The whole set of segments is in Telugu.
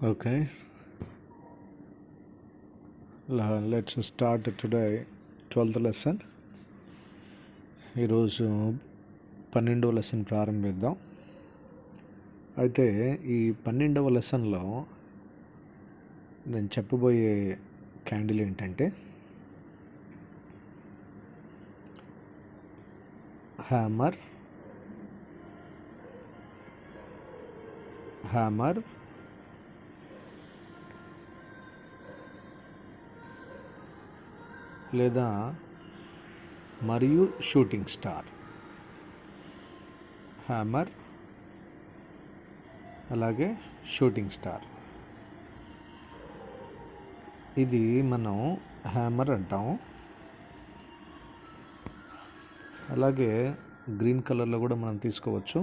Okay, let's start today 12th lesson. ఈరోజు 12వ లెసన్ ప్రారంభిద్దాం. అయితే ఈ 12వ లెసన్లో నేను చెప్పబోయే క్యాండిల్ ఏంటంటే హ్యామర్, లేదా మరియు షూటింగ్ స్టార్. హ్యామర్ అలాగే షూటింగ్ స్టార్. ఇది మనం హ్యామర్ అంటాము. అలాగే గ్రీన్ కలర్లో కూడా మనం తీసుకోవచ్చు.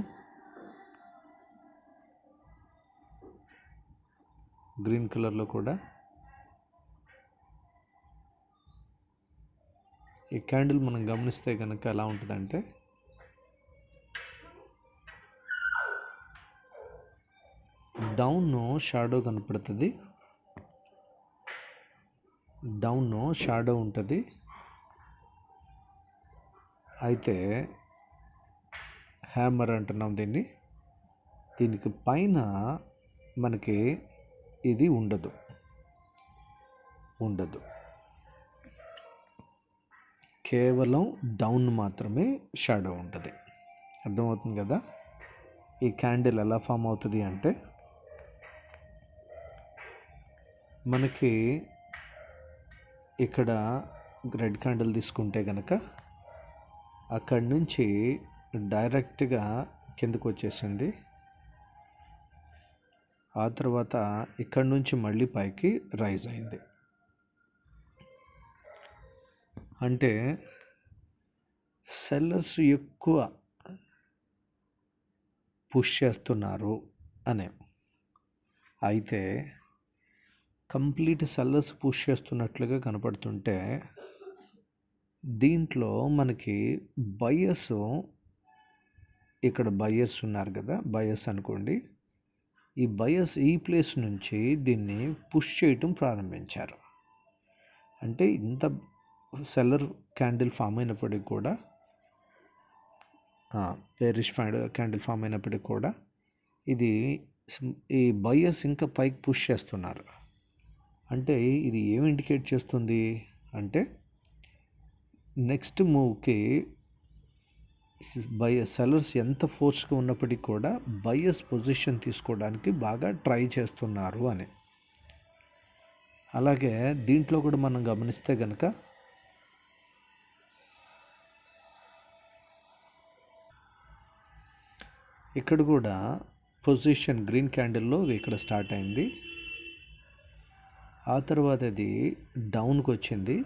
గ్రీన్ కలర్లో కూడా ఈ క్యాండిల్ మనం గమనిస్తే కనుక ఎలా ఉంటుందంటే డౌన్ షాడో కనపడుతుంది, డౌన్ షాడో ఉంటుంది. అయితే హ్యామర్ అంటున్నాం దీనికి పైన మనకి ఇది ఉండదు. కేవలం డౌన్ మాత్రమే షాడో ఉంటుంది. అర్థమవుతుంది కదా? ఈ క్యాండిల్ ఎలా ఫామ్ అవుతుంది అంటే మనకి ఇక్కడ రెడ్ క్యాండిల్ తీసుకుంటే కనుక అక్కడి నుంచి డైరెక్ట్గా కిందకు వచ్చేసింది. ఆ తర్వాత ఇక్కడి నుంచి మళ్ళీ పైకి రైజ్ అయింది. అంటే సెల్లర్స్ ఎక్కువ పుష్ చేస్తున్నారు అనే. అయితే కంప్లీట్ సెల్లర్స్ పుష్ చేస్తున్నట్లుగా కనపడుతుంటే దీంట్లో మనకి బయర్స్, ఇక్కడ బయర్స్ ఉన్నారు కదా, బయర్స్ అనుకోండి. ఈ బయర్స్ ఈ ప్లేస్ నుంచి దీన్ని పుష్ చేయటం ప్రారంభించారు. అంటే ఇంత సెల్లర్ క్యాండిల్ ఫామ్ అయినప్పటికీ కూడా, బేరిష్ క్యాండిల్ ఫామ్ అయినప్పటికీ కూడా ఈ బయర్స్ ఇంకా పైకి పుష్ చేస్తున్నారు. అంటే ఇది ఏమి ఇండికేట్ చేస్తుంది అంటే నెక్స్ట్ మూవ్కి సెల్లర్స్ ఎంత ఫోర్స్గా ఉన్నప్పటికీ కూడా బయర్స్ పొజిషన్ తీసుకోవడానికి బాగా ట్రై చేస్తున్నారు అని. అలాగే దీంట్లో కూడా మనం గమనిస్తే కనుక ఇక్కడ కూడా పొజిషన్ గ్రీన్ క్యాండిల్లో ఇక్కడ స్టార్ట్ అయింది. ఆ తర్వాత అది డౌన్కి వచ్చింది.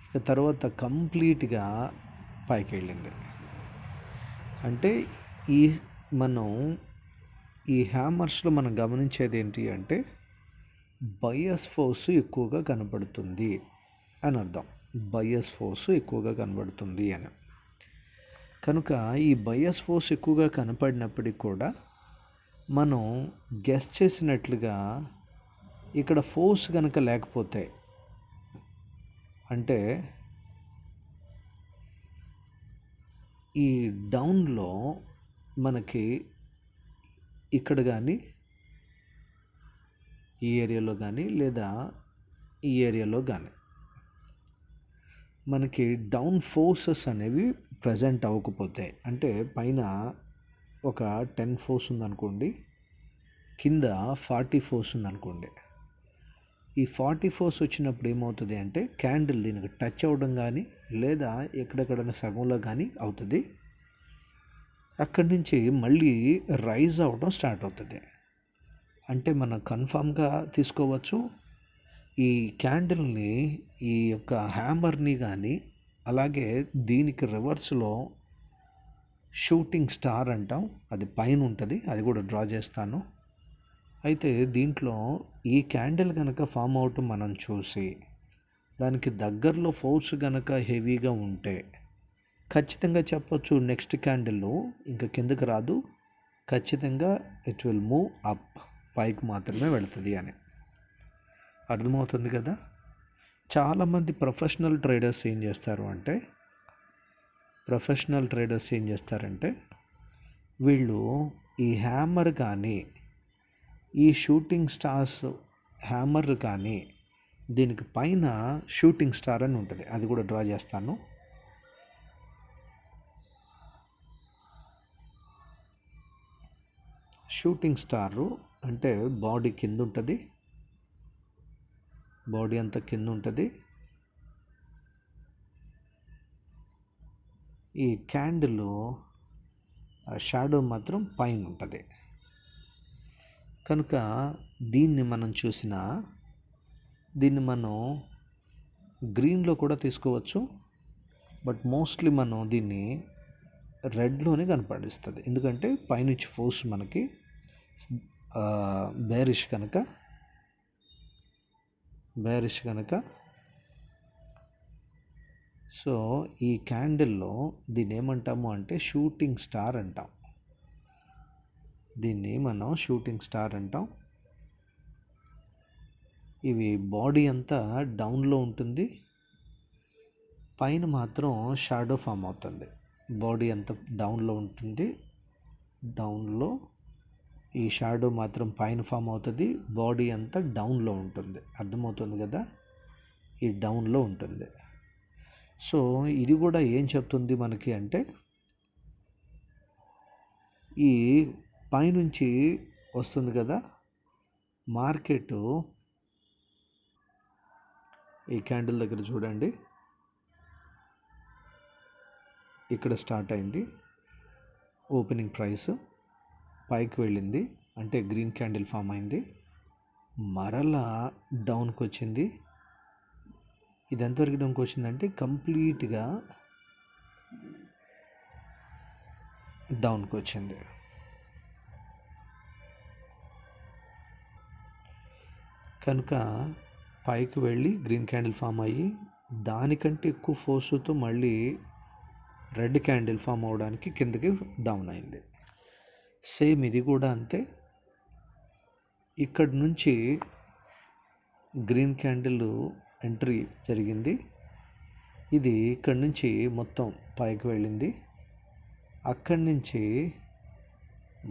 ఇక తర్వాత కంప్లీట్గా పైకి వెళ్ళింది. అంటే మనం ఈ హ్యామర్స్లో మనం గమనించేది ఏంటి అంటే బయస్ ఫోర్స్ ఎక్కువగా కనబడుతుంది అని అర్థం. బయస్ ఫోర్స్ ఎక్కువగా కనబడుతుంది అని. కనుక ఈ బయస్ ఫోర్స్ ఎక్కువగా కనపడినప్పటికీ కూడా మనం గెస్ చేసినట్లుగా ఇక్కడ ఫోర్స్ కనుక లేకపోతే, అంటే ఈ డౌన్లో మనకి ఇక్కడ కానీ ఈ ఏరియాలో కానీ లేదా ఈ ఏరియాలో కానీ మనకి డౌన్ ఫోర్సెస్ అనేవి ప్రజెంట్ అవ్వకపోతే, అంటే పైన ఒక 10 ఫోర్స్ ఉందనుకోండి, కింద 40 ఫోర్స్ ఉందనుకోండి. ఈ 40 ఫోర్స్ వచ్చినప్పుడు ఏమవుతుంది అంటే క్యాండిల్ దీనికి టచ్ అవ్వడం కానీ లేదా ఎక్కడెక్కడైనా సగంలో కానీ అవుతుంది. అక్కడి నుంచి మళ్ళీ రైజ్ అవ్వడం స్టార్ట్ అవుతుంది. అంటే మనం కన్ఫామ్గా తీసుకోవచ్చు ఈ క్యాండిల్ని, ఈ యొక్క హ్యామర్ని కానీ, అలాగే దీనికి రివర్స్లో షూటింగ్ స్టార్ అంటాం, అది పైన ఉంటుంది, అది కూడా డ్రా చేస్తాను. అయితే దీంట్లో ఈ క్యాండిల్ కనుక ఫామ్ అవటం మనం చూసి దానికి దగ్గరలో ఫోర్స్ కనుక హెవీగా ఉంటే ఖచ్చితంగా చెప్పొచ్చు నెక్స్ట్ క్యాండిల్ ఇంకా కిందకి రాదు, ఖచ్చితంగా ఇట్ విల్ మూవ్ అప్ పైకి మాత్రమే వెళుతుంది అని. అర్థమవుతుంది కదా. చాలామంది ప్రొఫెషనల్ ట్రేడర్స్ ఏం చేస్తారంటే వీళ్ళు ఈ హ్యామర్ కానీ ఈ షూటింగ్ స్టార్స్ హ్యామర్ కానీ దీనికి పైన షూటింగ్ స్టార్ అని ఉంటుంది, అది కూడా డ్రా చేస్తాను. షూటింగ్ స్టారు అంటే బాడీ కింద ఉంటుంది, బాడీ అంతా కింద ఉంటుంది. ఈ క్యాండిల్ షాడో మాత్రం పైన ఉంటుంది. కనుక దీన్ని మనం గ్రీన్లో కూడా తీసుకోవచ్చు, బట్ మోస్ట్లీ మనం దీన్ని రెడ్లోనే కనపడిస్తుంది. ఎందుకంటే పైనుంచి ఫోర్స్ మనకి బేరిష్ కనుక సో ఈ క్యాండిల్లో దీన్ని ఏమంటాము అంటే షూటింగ్ స్టార్ అంటాం. దీన్ని మనం షూటింగ్ స్టార్ అంటాం. ఇవి బాడీ అంతా డౌన్లో ఉంటుంది, పైన మాత్రం షాడో ఫామ్ అవుతుంది. బాడీ అంతా డౌన్లో ఉంటుంది, డౌన్లో ఈ షాడో మాత్రం పైన ఫామ్ అవుతుంది, బాడీ అంతా డౌన్లో ఉంటుంది. అర్థమవుతుంది కదా, ఈ డౌన్లో ఉంటుంది. సో ఇది కూడా ఏం చెప్తుంది మనకి అంటే ఈ పైనుంచి వస్తుంది కదా మార్కెట్. ఈ క్యాండిల్ దగ్గర చూడండి, ఇక్కడ స్టార్ట్ అయింది, ఓపెనింగ్ ప్రైస్ పైకి వెళ్ళింది అంటే గ్రీన్ క్యాండిల్ ఫామ్ అయింది, మరలా డౌన్కి వచ్చింది. ఇది ఎంతవరకు డౌన్కి వచ్చిందంటే కంప్లీట్గా డౌన్కి వచ్చింది. కనుక పైకి వెళ్ళి గ్రీన్ క్యాండిల్ ఫామ్ అయ్యి దానికంటే ఎక్కువ ఫోర్సుతో మళ్ళీ రెడ్ క్యాండిల్ ఫామ్ అవడానికి కిందకి డౌన్ అయింది. సేమ్ ఇది కూడా అంతే. ఇక్కడ నుంచి గ్రీన్ క్యాండిల్ ఎంట్రీ జరిగింది, ఇది ఇక్కడ నుంచి మొత్తం పైకి వెళ్ళింది, అక్కడి నుంచి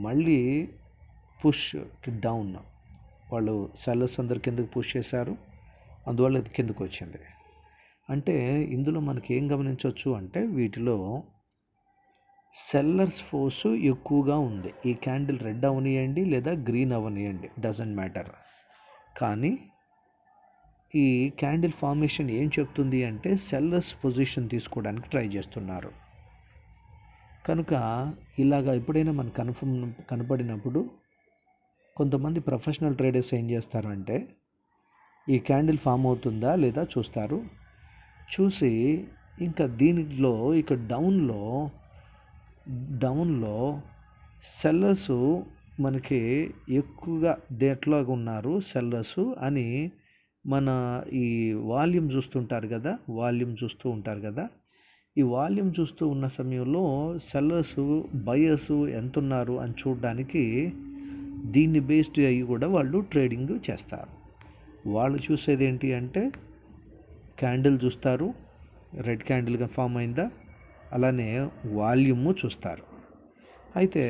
మళ్ళీ పుష్కి డౌన్ వాళ్ళు సెల్లర్స్ అందరు కిందకి పుష్ చేశారు, అందువల్ల ఇది కిందకు వచ్చింది. అంటే ఇందులో మనకి ఏం గమనించవచ్చు అంటే వీటిలో సెల్లర్స్ ఫోర్సు ఎక్కువగా ఉంది. ఈ క్యాండిల్ రెడ్ అవనియండి లేదా గ్రీన్ అవనియండి, డజంట్ మ్యాటర్. కానీ ఈ క్యాండిల్ ఫార్మేషన్ ఏం చెప్తుంది అంటే సెల్లర్స్ పొజిషన్ తీసుకోవడానికి ట్రై చేస్తున్నారు. కనుక ఇలాగా ఎప్పుడైనా మనకు కనపడినప్పుడు కొంతమంది ప్రొఫెషనల్ ట్రేడర్స్ ఏం చేస్తారంటే ఈ క్యాండిల్ ఫామ్ అవుతుందా లేదా చూస్తారు, చూసి ఇంకా దీనిలో ఇక్కడ డౌన్లో సెల్లర్స్ మనకి ఎక్కువగా దేంట్లో ఉన్నారు సెల్లర్స్ అని మన ఈ వాల్యూమ్ చూస్తూ ఉంటారు కదా, ఈ వాల్యూమ్ చూస్తూ ఉన్న సమయంలో సెల్లర్స్ బయర్స్ ఎంత ఉన్నారు అని చూడడానికి దీన్ని బేస్డ్ అయ్యి కూడా వాళ్ళు ట్రేడింగ్ చేస్తారు. వాళ్ళు చూసేది ఏంటి అంటే క్యాండిల్ చూస్తారు, రెడ్ క్యాండిల్గా ఫామ్ అయిందా, అలానే వాల్యూము చూస్తారు. అయితే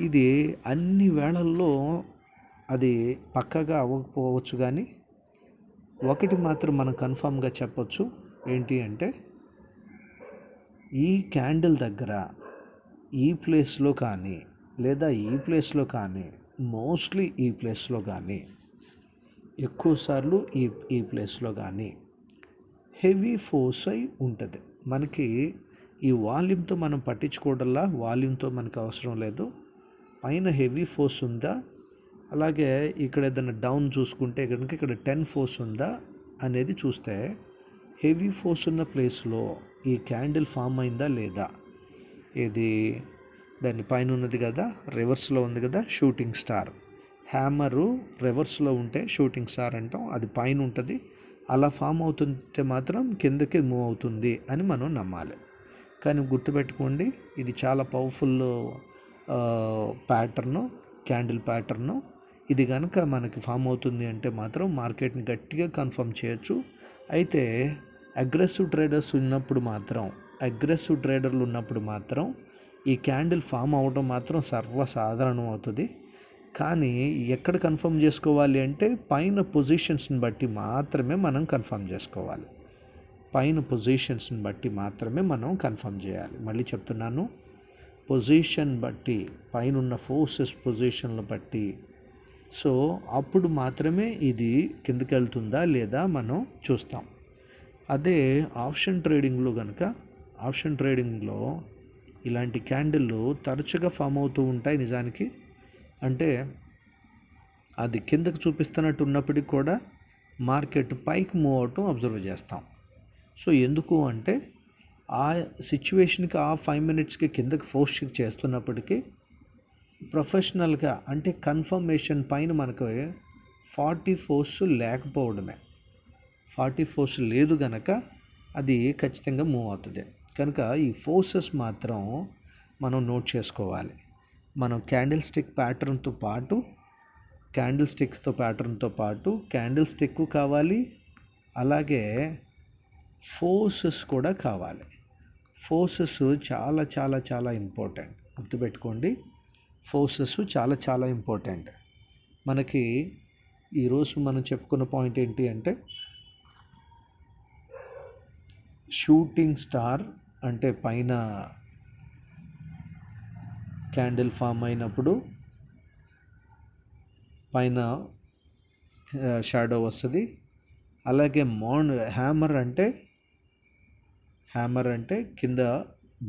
ఇది అన్ని వేళల్లో అది పక్కగా అవ్వకపోవచ్చు, కానీ ఒకటి మాత్రం మనం కన్ఫామ్గా చెప్పొచ్చు, ఏంటి అంటే ఈ క్యాండిల్ దగ్గర ఈ ప్లేస్లో కానీ లేదా ఈ ప్లేస్లో కానీ మోస్ట్లీ ఈ ప్లేస్లో కానీ ఎక్కువసార్లు ఈ ప్లేస్లో కానీ హెవీ ఫోర్స్ అయి ఉంటుంది. మనకి ఈ వాల్యూమ్తో మనం పట్టించుకోవడంలా, వాల్యూమ్తో మనకు అవసరం లేదు. పైన హెవీ ఫోర్స్ ఉందా, అలాగే ఇక్కడ ఏదైనా డౌన్ చూసుకుంటే కనుక ఇక్కడ 10 ఫోర్స్ ఉందా అనేది చూస్తే హెవీ ఫోర్స్ ఉన్న ప్లేస్లో ఈ క్యాండిల్ ఫామ్ అయిందా లేదా, ఇది దాని పైన ఉన్నది కదా, రివర్స్లో ఉంది కదా షూటింగ్ స్టార్, హ్యామరు రివర్స్లో ఉంటే షూటింగ్ స్టార్ అంటాం, అది పైన ఉంటుంది. అలా ఫామ్ అవుతుంటే మాత్రం కిందకి మూవ్ అవుతుంది అని మనం నమ్మాలి. కానీ గుర్తుపెట్టుకోండి, ఇది చాలా పవర్ఫుల్ ప్యాటర్ను, క్యాండిల్ ప్యాటర్ను. ఇది కనుక మనకి ఫామ్ అవుతుంది అంటే మాత్రం మార్కెట్ని గట్టిగా కన్ఫర్మ్ చేయొచ్చు. అయితే అగ్రెసివ్ ట్రేడర్లు ఉన్నప్పుడు మాత్రం ఈ క్యాండిల్ ఫామ్ అవ్వడం మాత్రం సర్వసాధారణం అవుతుంది. కానీ ఎక్కడ కన్ఫర్మ్ చేసుకోవాలి అంటే పైన పొజిషన్స్ని బట్టి మాత్రమే మనం కన్ఫర్మ్ చేసుకోవాలి. మళ్ళీ చెప్తున్నాను, పొజిషన్ బట్టి, పైన ఫోర్సెస్ పొజిషన్లు బట్టి. సో అప్పుడు మాత్రమే ఇది కిందకి వెళ్తుందా లేదా మనం చూస్తాం. అదే ఆప్షన్ ట్రేడింగ్లో ఇలాంటి క్యాండిల్లు తరచుగా ఫామ్ అవుతూ ఉంటాయి. నిజానికి అంటే అది కిందకు చూపిస్తున్నట్టు ఉన్నప్పటికీ కూడా మార్కెట్ పైకి మూవ్ అవటం అబ్జర్వ్ చేస్తాం. సో ఎందుకు అంటే ఆ సిచ్యువేషన్కి ఆ 5 minutesకి కిందకి ఫోర్స్ చేస్తున్నప్పటికీ ప్రొఫెషనల్గా అంటే కన్ఫర్మేషన్ పైన మనకు 40 ఫోర్స్ లేకపోవడమే. 40 ఫోర్స్ లేదు కనుక అది ఖచ్చితంగా మూవ్ అవుతుంది. కనుక ఈ ఫోర్సెస్ మాత్రం మనం నోట్ చేసుకోవాలి. మనం క్యాండిల్ స్టిక్స్తో పాటు క్యాండిల్ స్టిక్ కావాలి, అలాగే ఫోర్సెస్ కూడా కావాలి. ఫోర్సెస్ చాలా చాలా చాలా ఇంపార్టెంట్, గుర్తుపెట్టుకోండి. ఫోర్సెస్ చాలా చాలా ఇంపార్టెంట్. మనకి ఈరోజు మనం చెప్పుకున్న పాయింట్ ఏంటి అంటే షూటింగ్ స్టార్ అంటే పైన క్యాండిల్ ఫామ్ అయినప్పుడు పైన షాడో వస్తుంది. అలాగే హ్యామర్ అంటే కింద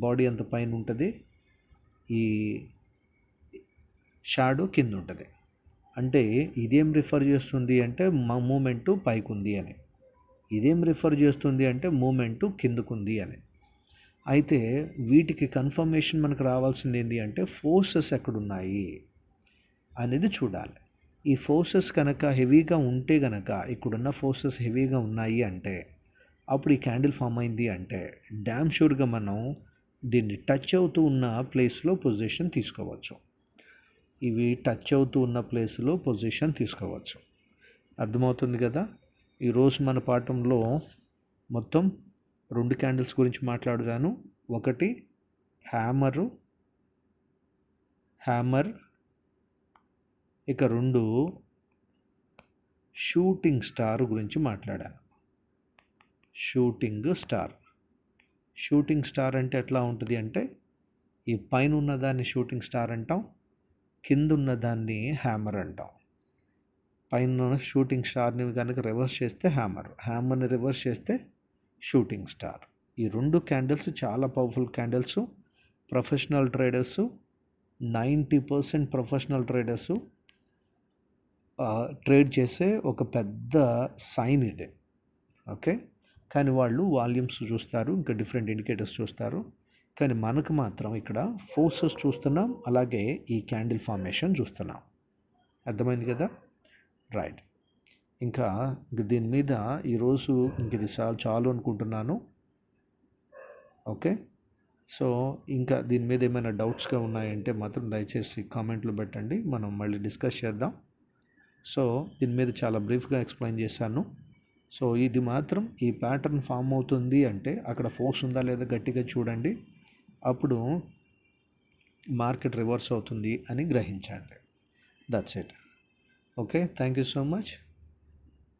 బాడీ అంత పైన ఉంటుంది, ఈ షాడో కింద ఉంటుంది. అంటే ఇదేం రిఫర్ చేస్తుంది అంటే మూమెంటు పైకి ఉంది అని. ఇదేం రిఫర్ చేస్తుంది అంటే మూమెంటు కిందకుంది అని. అయితే వీటికి కన్ఫర్మేషన్ మనకు రావాల్సింది ఏంటి అంటే ఫోర్సెస్ ఎక్కడున్నాయి అనేది చూడాలి. ఈ ఫోర్సెస్ కనుక హెవీగా ఉంటే కనుక, ఇక్కడున్న ఫోర్సెస్ హెవీగా ఉన్నాయి అంటే అప్పుడు ఈ క్యాండిల్ ఫామ్ అయింది అంటే డ్యామ్ షూర్గా మనం దీన్ని టచ్ అవుతూ ఉన్న ప్లేస్లో పొజిషన్ తీసుకోవచ్చు. ఇవి టచ్ అవుతూ ఉన్న ప్లేస్లో పొజిషన్ తీసుకోవచ్చు. అర్థమవుతుంది కదా. ఈరోజు మన పాఠంలో మొత్తం 2 క్యాండిల్స్ గురించి మాట్లాడుతాను. ఒకటి హ్యామర్, ఇక 2 షూటింగ్ స్టార్ గురించి మాట్లాడాను. షూటింగ్ స్టార్ అంటే ఎట్లా ఉంటుంది అంటే ఈ పైన ఉన్నదాన్ని షూటింగ్ స్టార్ అంటాం, కింద ఉన్నదాన్ని హ్యామర్ అంటాం. పైన షూటింగ్ స్టార్ని కనుక రివర్స్ చేస్తే హ్యామర్ని రివర్స్ చేస్తే షూటింగ్ స్టార్. ఈ 2 క్యాండిల్స్ చాలా powerful candles. Professional traders 90% professional traders trade చేసే ఒక పెద్ద సైన్ ఇది. ఓకే, కానీ వాళ్ళు వాల్యూమ్స్ చూస్తారు, ఇంకా డిఫరెంట్ ఇండికేటర్స్ చూస్తారు. కానీ మనకు మాత్రం ఇక్కడ ఫోర్సెస్ చూస్తున్నాం, అలాగే ఈ క్యాండిల్ ఫార్మేషన్ చూస్తున్నాం. అర్థమైంది కదా. రైట్. ఇంకా దీని మీద ఈరోజు ఇది చాలు అనుకుంటున్నాను. ఓకే, సో ఇంకా దీని మీద ఏమైనా డౌట్స్గా ఉన్నాయంటే మాత్రం దయచేసి కామెంట్లు పెట్టండి, మనం మళ్ళీ డిస్కస్ చేద్దాం. సో దీని మీద చాలా బ్రీఫ్గా ఎక్స్ప్లెయిన్ చేశాను. సో ఇది మాత్రం ఈ ప్యాటర్న్ ఫామ్ అవుతుంది అంటే అక్కడ ఫోర్స్ ఉందా లేదా గట్టిగా చూడండి, అప్పుడు మార్కెట్ రివర్స్ అవుతుంది అని గ్రహించండి. That's it. Okay, thank you so much.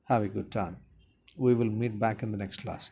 Have a good time. We will meet back in the next class.